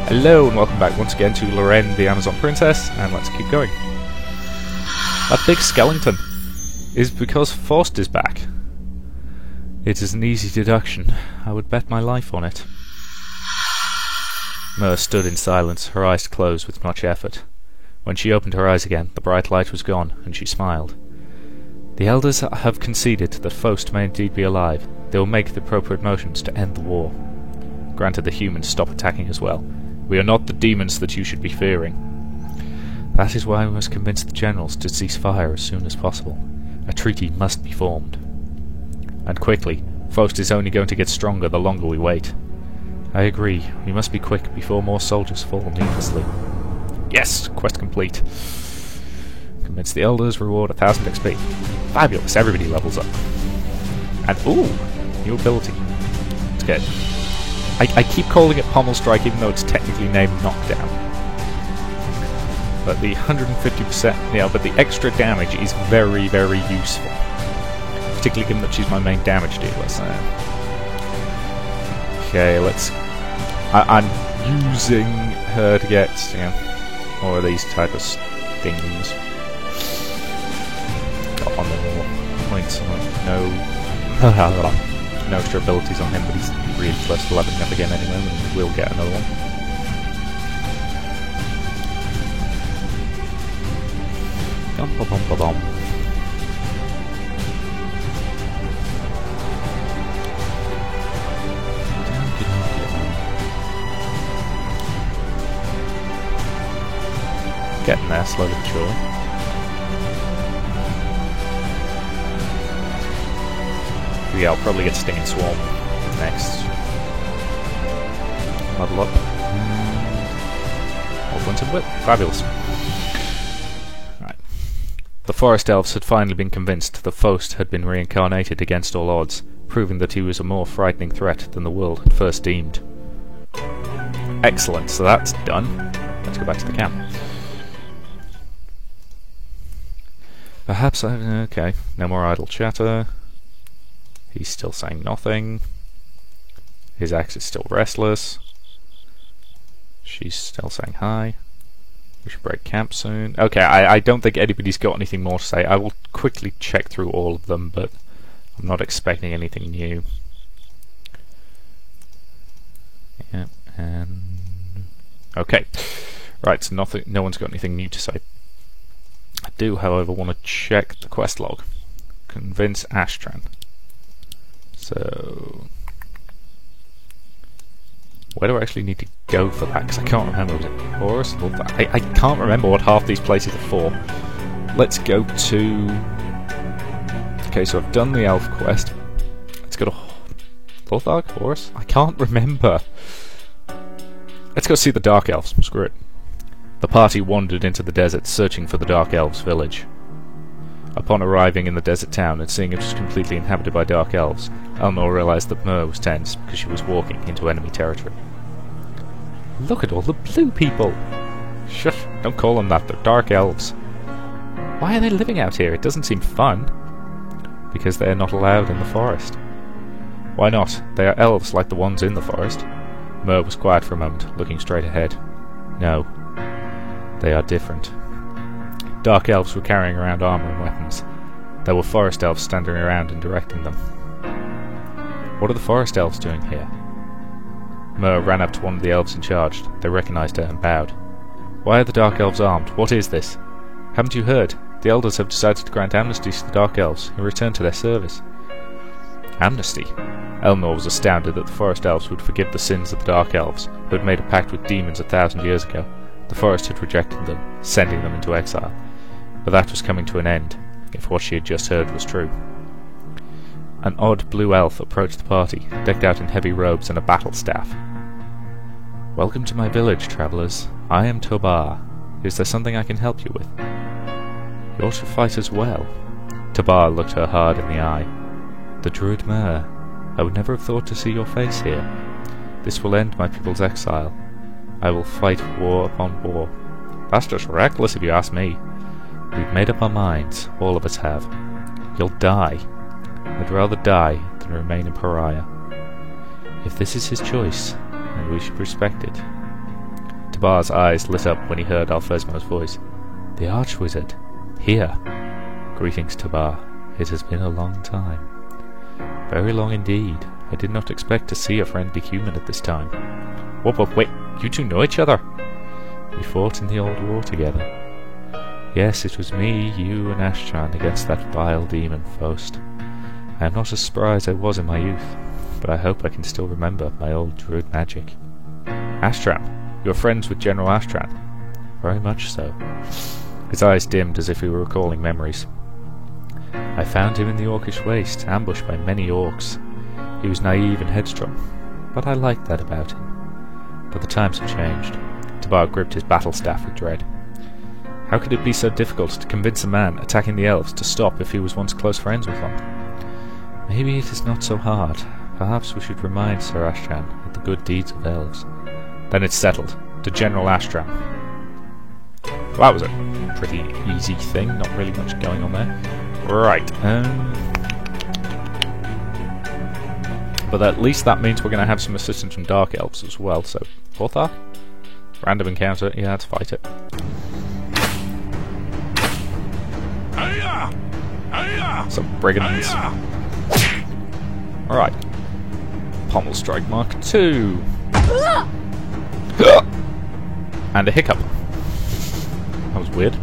Hello and welcome back once again to Lorraine the Amazon Princess, and let's keep going. That big skeleton is because Faust is back. It is an easy deduction. I would bet my life on it. Mer stood in silence, her eyes closed with much effort. When she opened her eyes again, the bright light was gone, and she smiled. The elders have conceded that Faust may indeed be alive. They will make the appropriate motions to end the war. Granted the humans stop attacking as well. We are not the demons that you should be fearing. That is why we must convince the generals to cease fire as soon as possible. A treaty must be formed. And quickly. Faust is only going to get stronger the longer we wait. I agree. We must be quick before more soldiers fall needlessly. Yes! Quest complete. Convince the elders, reward 1000 XP. Fabulous, everybody levels up. And ooh! New ability. Let's get it. I keep calling it Pommel Strike even though it's technically named Knockdown. But the 150%, yeah, but the extra damage is very, very useful. Particularly given that she's my main damage dealer, so... Okay, let's... I'm using her to get, you know, more of these type of things. Got on the more points, no... No extra abilities on him, but he's really close to leveling up again anyway, and we'll get another one. Dum ba dum ba dum. Getting there, slowly but surely. Yeah, I'll probably get Stinging Swarm next. Level up. Augmented Whip. Fabulous. Right. The Forest Elves had finally been convinced that Faust had been reincarnated against all odds, proving that he was a more frightening threat than the world had first deemed. Excellent, so that's done. Let's go back to the camp. Perhaps okay, no more idle chatter. He's still saying nothing. His axe is still restless. She's still saying hi. We should break camp soon. Okay, I don't think anybody's got anything more to say. I will quickly check through all of them, but I'm not expecting anything new. Yeah, and... Okay. Right, so no one's got anything new to say. I do, however, want to check the quest log. Convince Ashtran. So, where do I actually need to go for that? Because I can't remember. Was it Horus? I can't remember what half these places are for. Let's go to... Okay, so I've done the elf quest. Let's go to Lothar? Horus? I can't remember. Let's go see the Dark Elves. Screw it. The party wandered into the desert searching for the Dark Elves village. Upon arriving in the desert town and seeing it was completely inhabited by Dark Elves, Elnor realized that Mer was tense because she was walking into enemy territory. Look at all the blue people! Shush, don't call them that, they're Dark Elves. Why are they living out here? It doesn't seem fun. Because they are not allowed in the forest. Why not? They are elves like the ones in the forest. Mer was quiet for a moment, looking straight ahead. No, they are different. Dark Elves were carrying around armor and weapons. There were Forest Elves standing around and directing them. What are the Forest Elves doing here? Mer ran up to one of the elves in charge. They recognized her and bowed. Why are the Dark Elves armed? What is this? Haven't you heard? The elders have decided to grant amnesty to the Dark Elves and return to their service. Amnesty? Elnor was astounded that the Forest Elves would forgive the sins of the Dark Elves, who had made a pact with demons 1,000 years ago. The forest had rejected them, sending them into exile. But that was coming to an end, if what she had just heard was true. An odd blue elf approached the party, decked out in heavy robes and a battle staff. Welcome to my village, travellers. I am Tobar. Is there something I can help you with? You're to fight as well. Tobar looked her hard in the eye. The Druid Mer. I would never have thought to see your face here. This will end my people's exile. I will fight war upon war. That's just reckless if you ask me. We've made up our minds, all of us have. You'll die. I'd rather die than remain a pariah. If this is his choice, then we should respect it. Tabar's eyes lit up when he heard Alphesmo's voice. The Archwizard. Here. Greetings, Tabar. It has been a long time. Very long indeed. I did not expect to see a friendly human at this time. Wait, you two know each other? We fought in the old war together. Yes, it was me, you, and Ashtran against that vile demon, Faust. I am not as spry as I was in my youth, but I hope I can still remember my old druid magic. Ashtran? You're friends with General Ashtran? Very much so. His eyes dimmed as if he were recalling memories. I found him in the Orcish Waste, ambushed by many orcs. He was naive and headstrong, but I liked that about him. But the times have changed. Tabar gripped his battle staff with dread. How could it be so difficult to convince a man attacking the elves to stop if he was once close friends with one? Maybe it is not so hard. Perhaps we should remind Sir Ashtran of the good deeds of elves. Then it's settled. To General Ashtran. Well, that was a pretty easy thing, not really much going on there. Right, but at least that means we're going to have some assistance from Dark Elves as well, so... Lothar? Random encounter, yeah, let's fight it. Some brigands. Alright. Pommel Strike Mark 2. And a hiccup. That was weird.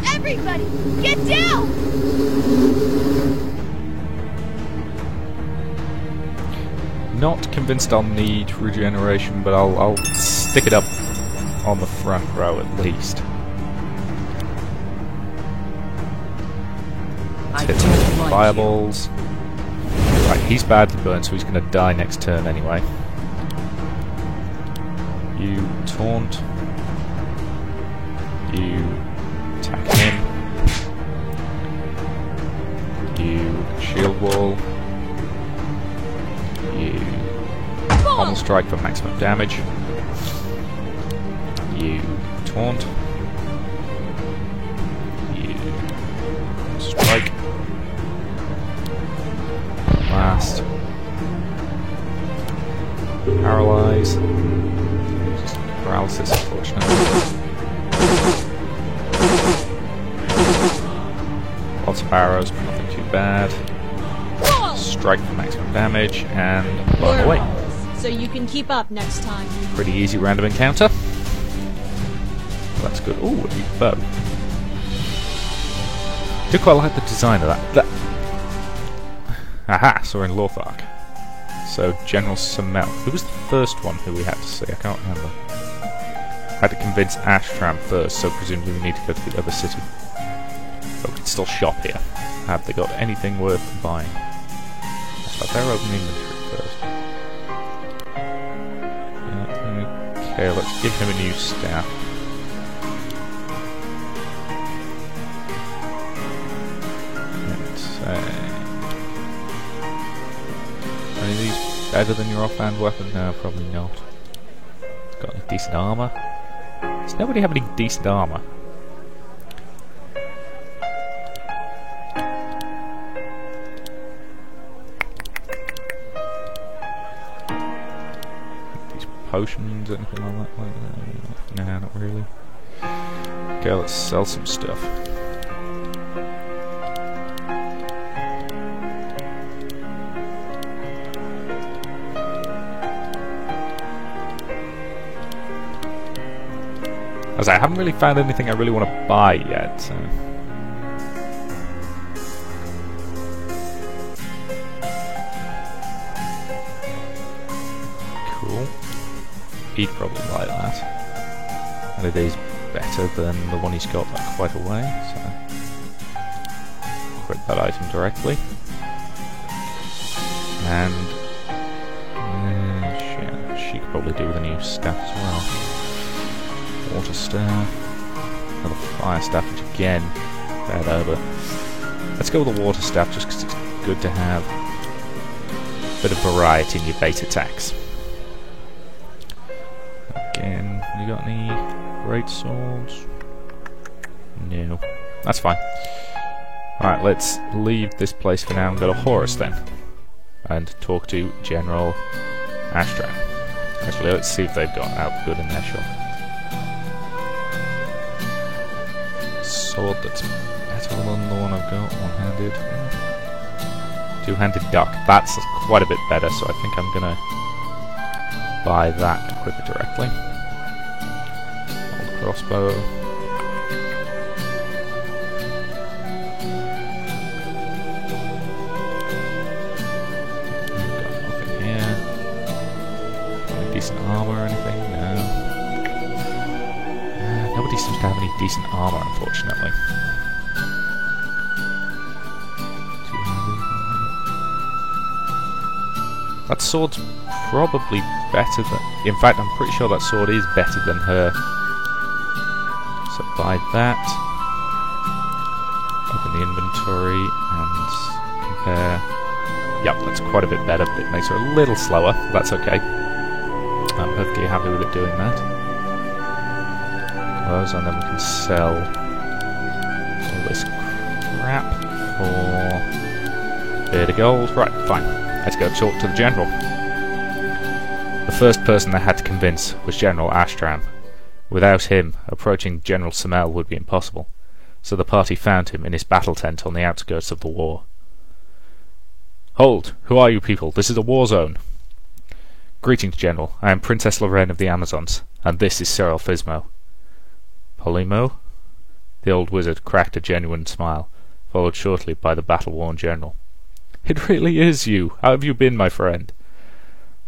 Everybody, get down! Not convinced I'll need regeneration, but I'll stick it up on the front row at least. Let's hit some fireballs. Right, he's badly burned, so he's going to die next turn anyway. You taunt. You attack him. You shield wall. You pommel strike for maximum damage. You taunt. You strike. Blast. Paralyze. Just paralysis, unfortunately. Lots of arrows, but nothing too bad. Strike for maximum damage, and burn away. So you can keep up next time. Pretty easy random encounter. That's good. Ooh, a new bow. Do quite like the design of that. Aha, saw in Lothar. So, General Samel. Who was the first one who we had to see? I can't remember. Had to convince Ashtran first, so presumably we need to go to the other city. But we can still shop here. Have they got anything worth buying? But they're opening inventory first. Okay, let's give him a new staff. Let's say... Are any of these better than your offhand weapon? No, probably not. It's got any decent armor? Does nobody have any decent armor? Potions, anything like that? Nah, not really. Okay, let's sell some stuff. As I haven't really found anything I really want to buy yet, so... Cool. He'd probably like that. And it is better than the one he's got like quite a way, so... Equip that item directly. And... shit, she could probably do with a new staff as well. Water staff, another fire staff, which again, bad over. Let's go with the water staff just because it's good to have a bit of variety in your base attacks. Again, you got any great swords? No, that's fine. Alright, let's leave this place for now and go to Horus then, and talk to General Ashtran. Actually, let's see if they've got out good in their shop. Sword that's better than the one I've got, one-handed. Two-handed duck. That's quite a bit better, so I think I'm gonna buy that and equip it directly. Old crossbow. Got nothing here. Any decent armor or anything? No. Nobody seems to have any decent armor, unfortunately. That sword's probably better than... In fact, I'm pretty sure that sword is better than her. So buy that. Open the inventory and compare. Yep, that's quite a bit better, but it makes her a little slower. That's okay. I'm perfectly happy with it doing that. Close, and then we can sell all this crap for a bit of gold. Right, fine. Let's go talk to the General. The first person they had to convince was General Astram. Without him, approaching General Samel would be impossible, so the party found him in his battle tent on the outskirts of the war. Hold! Who are you people? This is a war zone. Greetings, General. I am Princess Lorraine of the Amazons, and this is Cyril Fismo. Polymo? The old wizard cracked a genuine smile, followed shortly by the battle-worn General. It really is you! How have you been, my friend?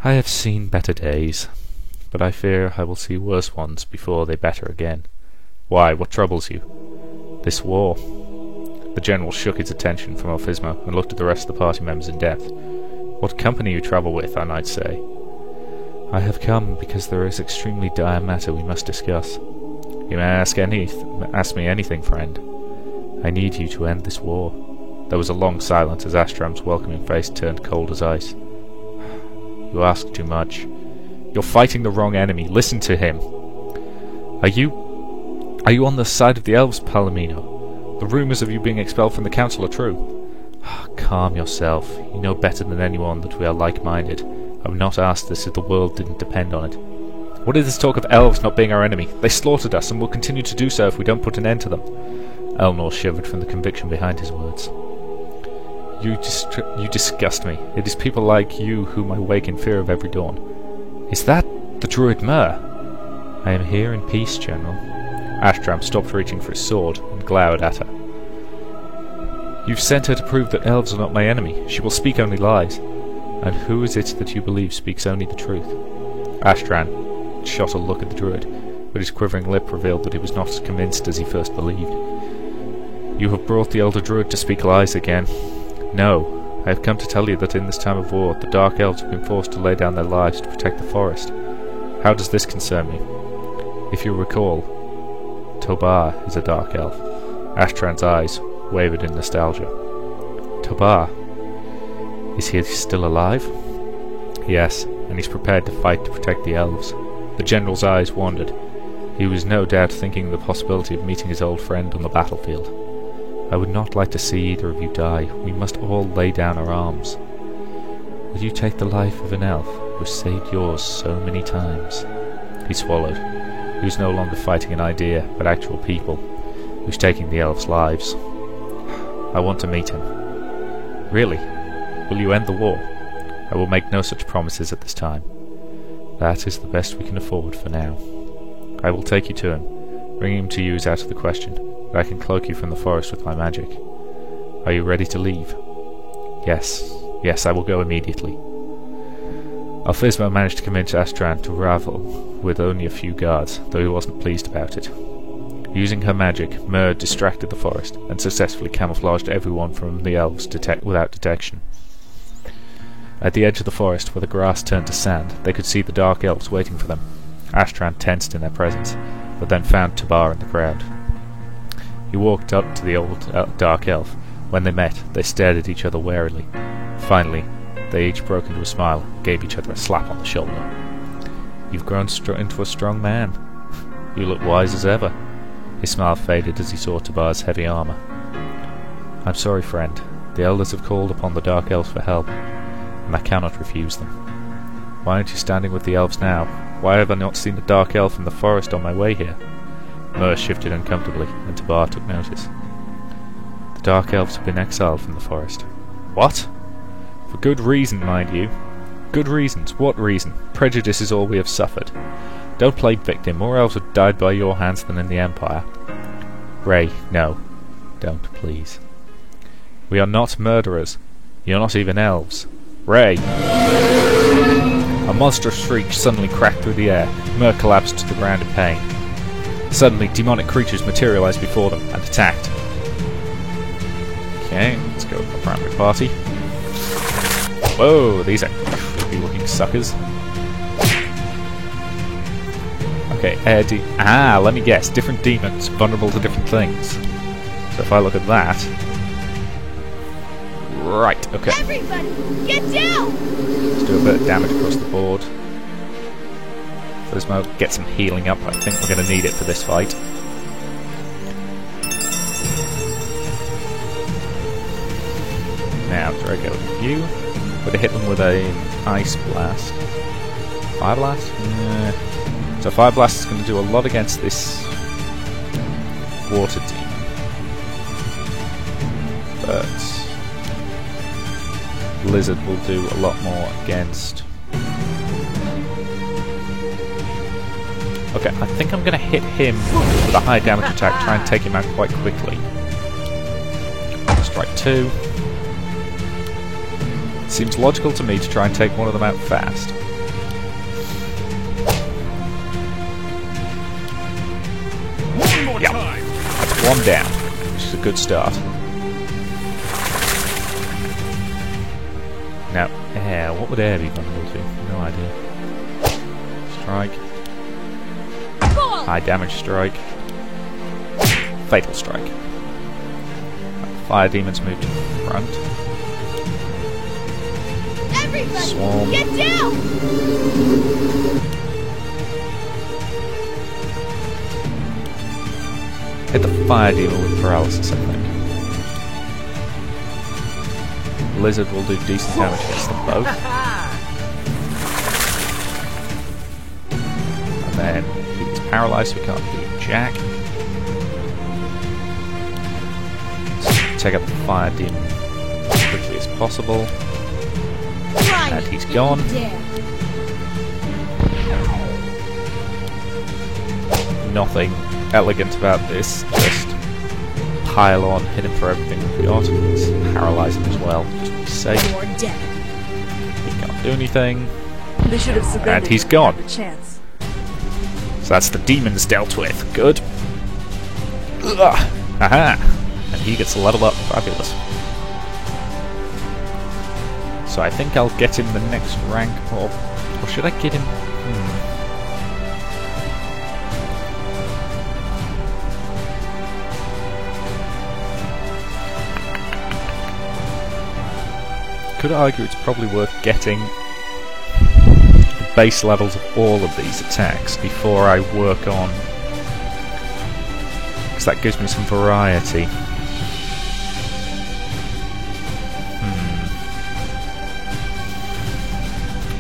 I have seen better days, but I fear I will see worse ones before they better again. Why, what troubles you? This war. The General shook his attention from Elphismo and looked at the rest of the party members in depth. What company you travel with, I might say. I have come because there is extremely dire matter we must discuss. You may ask me anything, friend. I need you to end this war. There was a long silence as Astram's welcoming face turned cold as ice. You ask too much. You're fighting the wrong enemy. Listen to him. Are you on the side of the elves, Palomino? The rumours of you being expelled from the council are true. Calm yourself. You know better than anyone that we are like-minded. I would not ask this if the world didn't depend on it. What is this talk of elves not being our enemy? They slaughtered us and will continue to do so if we don't put an end to them. Elnor shivered from the conviction behind his words. You disgust me. It is people like you whom I wake in fear of every dawn. Is that the druid Myr? I am here in peace, General. Astram stopped reaching for his sword and glowered at her. You've sent her to prove that elves are not my enemy. She will speak only lies. And who is it that you believe speaks only the truth? Astram shot a look at the druid, but his quivering lip revealed that he was not as convinced as he first believed. You have brought the elder druid to speak lies again. No, I have come to tell you that in this time of war, the Dark Elves have been forced to lay down their lives to protect the forest. How does this concern me? If you recall, Tobar is a Dark Elf. Astram's eyes wavered in nostalgia. Tobar? Is he still alive? Yes, and he's prepared to fight to protect the elves. The General's eyes wandered. He was no doubt thinking of the possibility of meeting his old friend on the battlefield. I would not like to see either of you die. We must all lay down our arms. Will you take the life of an elf who saved yours so many times? He swallowed. He was no longer fighting an idea, but actual people. He was taking the elves' lives. I want to meet him. Really? Will you end the war? I will make no such promises at this time. That is the best we can afford for now. I will take you to him. Bringing him to you is out of the question, but I can cloak you from the forest with my magic. Are you ready to leave? Yes, I will go immediately. Elphismo managed to convince Astram to ravel with only a few guards, though he wasn't pleased about it. Using her magic, Myr distracted the forest and successfully camouflaged everyone from the elves without detection. At the edge of the forest, where the grass turned to sand, they could see the Dark Elves waiting for them. Astram tensed in their presence, but then found Tobar in the crowd. He walked up to the old Dark Elf. When they met, they stared at each other warily. Finally, they each broke into a smile and gave each other a slap on the shoulder. You've grown into a strong man. You look wise as ever. His smile faded as he saw Tobar's heavy armour. I'm sorry, friend. The elders have called upon the Dark Elves for help, and I cannot refuse them. Why aren't you standing with the elves now? Why have I not seen the dark elf in the forest on my way here? Myr shifted uncomfortably, and Tabar took notice. The dark elves have been exiled from the forest. What? For good reason, mind you. Good reasons. What reason? Prejudice is all we have suffered. Don't play victim. More elves have died by your hands than in the Empire. Ray, no. Don't, please. We are not murderers. You're not even elves. Ray! A monstrous shriek suddenly cracked through the air. Myr collapsed to the ground in pain. Suddenly, demonic creatures materialized before them and attacked. Okay, let's go with the primary party. Whoa, these are creepy looking suckers. Okay, let me guess. Different demons, vulnerable to different things. So if I look at that... Right, okay. Everybody, get down! Let's do a bit of damage across the board. Physmo, get some healing up. I think we're going to need it for this fight. Now, try to go with you. Would have hit them with an Ice Blast. Fire Blast? Yeah. So Fire Blast is going to do a lot against this Water Demon. But Blizzard will do a lot more against... Okay, I think I'm going to hit him with a high damage attack, try and take him out quite quickly. Strike 2. Seems logical to me to try and take one of them out fast. One more Yep. time. That's one down, which is a good start. Now, air. What would air be vulnerable to? No idea. Strike. High damage strike. Fatal strike. Fire demons move to the front. Everybody, Swarm. get down! Hit the fire demon with paralysis, I think. Blizzard will do decent damage against them both. And then he's paralysed, so we can't do jack. Let's take out the fire demon as quickly as possible. Try And me he's if gone. you dare. Nothing elegant about this, just pile on, hit him for everything we've got. Let's paralyse him as well, just to be safe. You're dead. He can't do anything. They should have surrendered. And he's if they gone. had the chance. So that's the demons dealt with. Good. Ugh. Aha! And he gets a level up. Fabulous. So I think I'll get him the next rank, or should I get him... Could argue it's probably worth getting the base levels of all of these attacks before I work on... because that gives me some variety.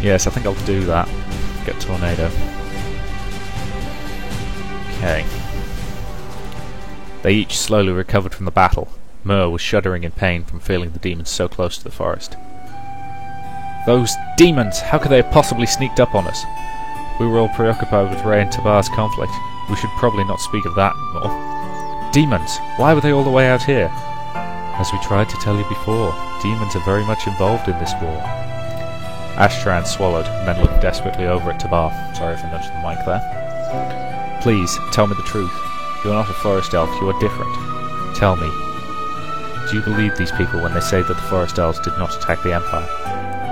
Yes, I think I'll do that. Get Tornado. Okay. They each slowly recovered from the battle. Myr was shuddering in pain from feeling the demons so close to the forest. Those demons! How could they have possibly sneaked up on us? We were all preoccupied with Ray and Tabar's conflict. We should probably not speak of that anymore. Demons! Why were they all the way out here? As we tried to tell you before, demons are very much involved in this war. Ashtran swallowed, and then looked desperately over at Tabar. Sorry if I nudged the mic there. Please, tell me the truth. You are not a forest elf, you are different. Tell me. Do you believe these people when they say that the forest elves did not attack the Empire?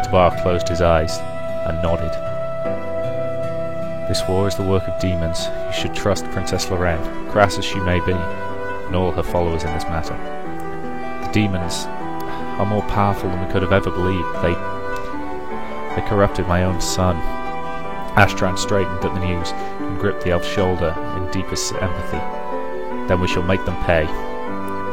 Tabar closed his eyes, and nodded. This war is the work of demons. You should trust Princess Lorraine, crass as she may be, and all her followers in this matter. The demons are more powerful than we could have ever believed. They corrupted my own son. Ashtran straightened at the news and gripped the elf's shoulder in deepest empathy. Then we shall make them pay.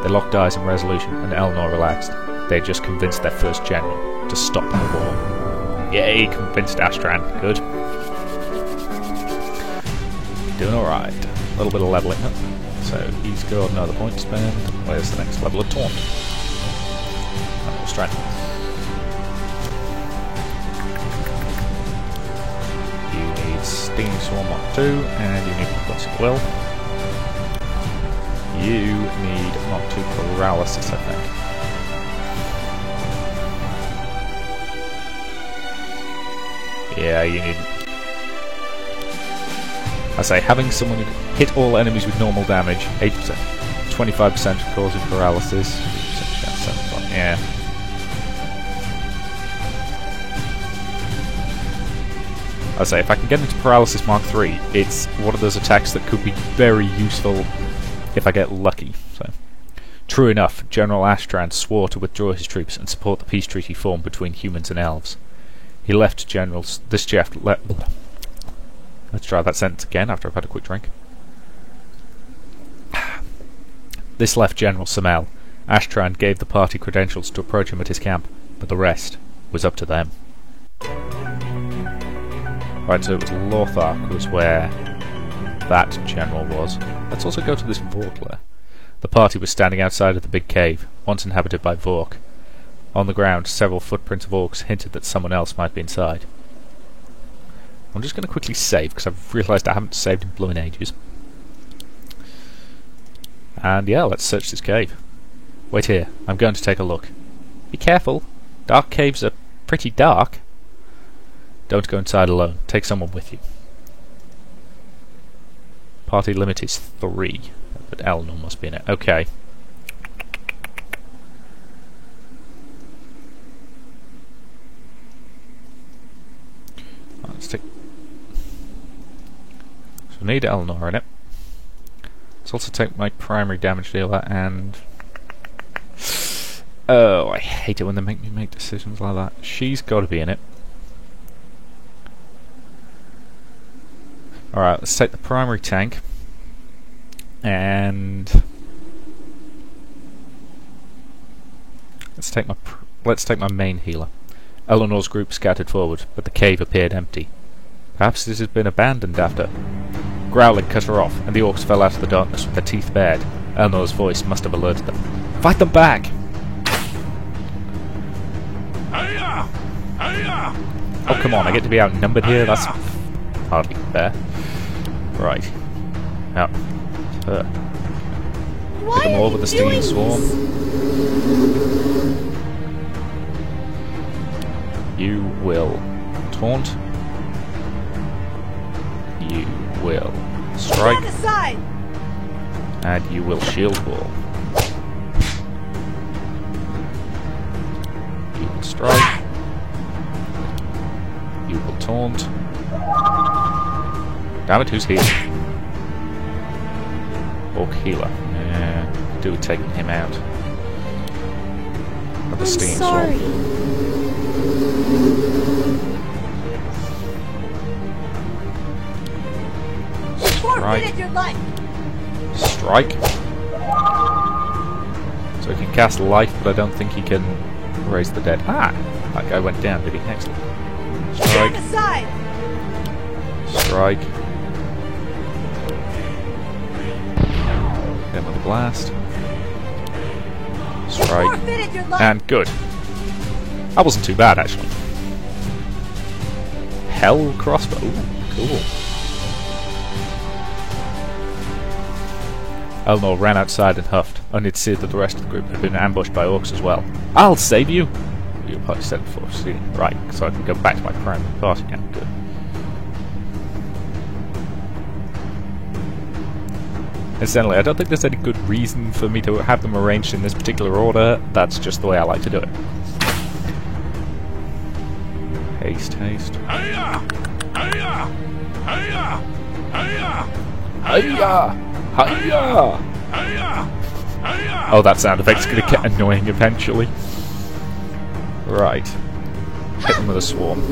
They locked eyes in resolution, and Elnor relaxed. They had just convinced their first general to stop the war. Yay, convinced Astran. Good. Doing alright. A little bit of levelling up. So he's got another point to spend. Where's the next level of Taunt? Strength. You need Stinging Swarm Mark 2, and you need Convulsive Will. You need Mark 2 Paralysis, I think. Yeah, you need... I say, having someone who can hit all enemies with normal damage, 8%, 25% causing paralysis, 50% chance, 7%, yeah. I say, if I can get into Paralysis Mark 3, it's one of those attacks that could be very useful if I get lucky. So, true enough, General Astran swore to withdraw his troops and support the peace treaty formed between humans and elves. He left generals. Let's try that sentence again after I've had a quick drink. This left General Samel. Astran gave the party credentials to approach him at his camp, but the rest was up to them. Right, so it was Lothark was where that general was. Let's also go to this Vorkler. The party was standing outside of the big cave, once inhabited by Vork. On the ground, several footprints of orcs hinted that someone else might be inside. I'm just going to quickly save, because I've realised I haven't saved in blooming ages. And yeah, let's search this cave. Wait here, I'm going to take a look. Be careful, dark caves are pretty dark. Don't go inside alone, take someone with you. Party limit is 3, but Eleanor must be in it. Okay. Let's take... So we need Eleanor in it. Let's also take my primary damage dealer and... Oh, I hate it when they make me make decisions like that. She's got to be in it. Alright, let's take the primary tank. And... Let's take my main healer. Eleanor's group scattered forward, but the cave appeared empty. Perhaps it had been abandoned after... Growling cut her off, and the orcs fell out of the darkness with their teeth bared. Eleanor's voice must have alerted them. Fight them back! Oh, come on, I get to be outnumbered here? That's hardly fair. Right. Now, hit them all with the Stinging Swarm. You will taunt. You will strike. And you will shield wall. You will strike. You will taunt. Damn it, who's healing? Orc healer. Yeah, do taking him out. Of the Stinging Swarm. Strike. Strike. So he can cast life, but I don't think he can raise the dead. Ah! That guy went down, did he? Excellent. Strike. Strike. Hit him with a blast. Strike. And good. That wasn't too bad, actually. Hell crossbow. Ooh, cool. Eleanor ran outside and huffed, only to see that the rest of the group had been ambushed by orcs as well. I'll save you! Your party said before. See, right, so I can go back to my primary party now. Good. Incidentally, I don't think there's any good reason for me to have them arranged in this particular order. That's just the way I like to do it. Haste, haste. Hiya! Hiya! Hiya! Hiya! Hiya! Hiya! Oh, that sound effect's gonna get annoying eventually. Right. Hit them with a swarm.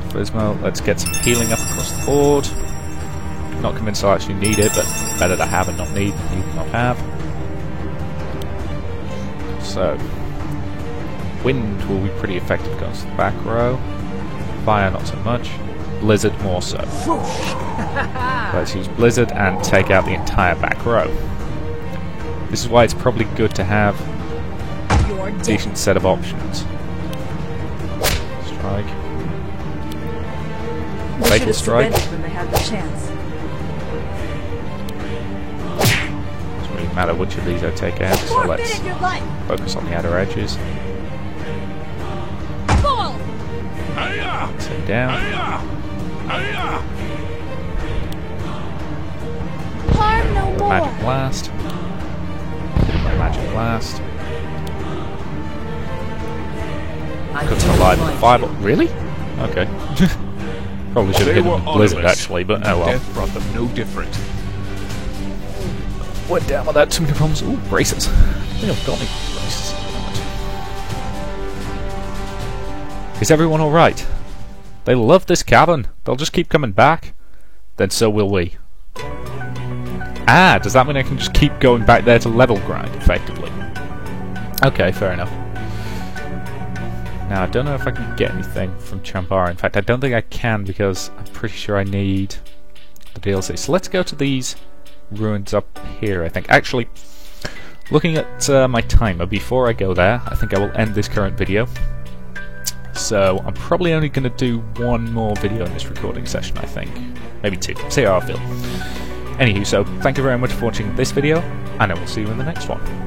Frismo, let's get some healing up across the board. Not convinced I actually need it, but better to have and not need than need and not have. So, wind will be pretty effective against the back row. Fire not so much. Blizzard more so. Let's use Blizzard and take out the entire back row. This is why it's probably good to have a decent set of options. Strike. Fatal strike. When they had the chance. Doesn't really matter which of these I take out, so let's Forfeited your life. focus on the outer edges. Fall. Hiya! Sit down. Hiya! Hiya! Harm no more. Magic blast. Magic blast. Cuts him alive with fireball. Really? Okay. Probably should have hit him with Blizzard actually, but oh well. Death brought them no different. Went down without too many problems. Ooh, braces. I think I've got any braces. Is everyone alright? They love this cavern. They'll just keep coming back. Then so will we. Ah, does that mean I can just keep going back there to level grind, effectively? Okay, fair enough. Now, I don't know if I can get anything from Chambara. In fact, I don't think I can because I'm pretty sure I need the DLC. So let's go to these ruins up here, I think. Actually, looking at my timer, before I go there, I think I will end this current video. So, I'm probably only going to do one more video in this recording session, I think. Maybe two. See how I feel. Anywho, so thank you very much for watching this video, and I will see you in the next one.